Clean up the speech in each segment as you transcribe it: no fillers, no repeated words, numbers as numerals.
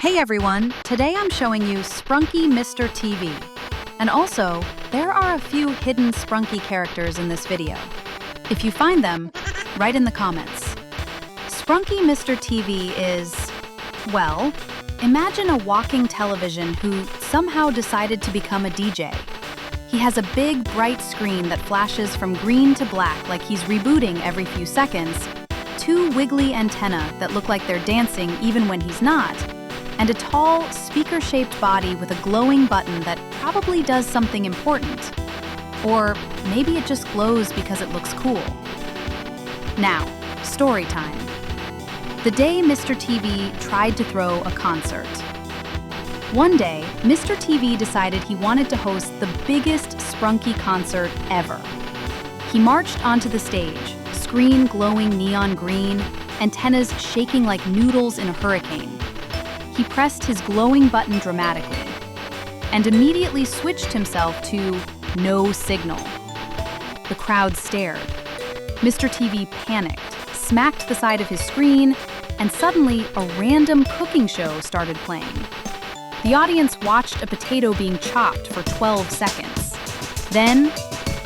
Hey everyone, today I'm showing you Sprunki Mr. TV. And also, there are a few hidden Sprunki characters in this video. If you find them, write in the comments. Sprunki Mr. TV is, well, imagine a walking television who somehow decided to become a DJ. He has a big, bright screen that flashes from green to black like he's rebooting every few seconds, two wiggly antennae that look like they're dancing even when he's not, and a tall, speaker-shaped body with a glowing button that probably does something important. Or maybe it just glows because it looks cool. Now, story time. The day Mr. TV tried to throw a concert. One day, Mr. TV decided he wanted to host the biggest Sprunki concert ever. He marched onto the stage, screen glowing neon green, antennas shaking like noodles in a hurricane. He pressed his glowing button dramatically and immediately switched himself to no signal. The crowd stared. Mr. TV panicked, smacked the side of his screen, and suddenly a random cooking show started playing. The audience watched a potato being chopped for 12 seconds. Then,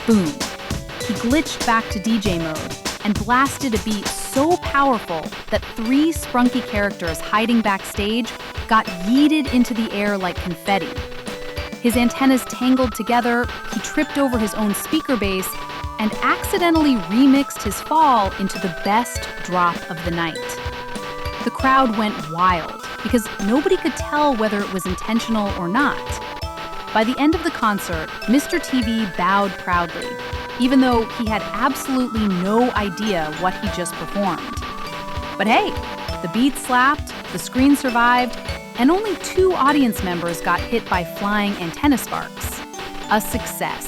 boom, he glitched back to DJ mode and blasted a beat so powerful that 3 Sprunki characters hiding backstage got yeeted into the air like confetti. His antennas tangled together, he tripped over his own speaker base, and accidentally remixed his fall into the best drop of the night. The crowd went wild because nobody could tell whether it was intentional or not. By the end of the concert, Mr. TV bowed proudly, even though he had absolutely no idea what he just performed. But hey, the beat slapped, the screen survived, and only 2 audience members got hit by flying antenna sparks. A success.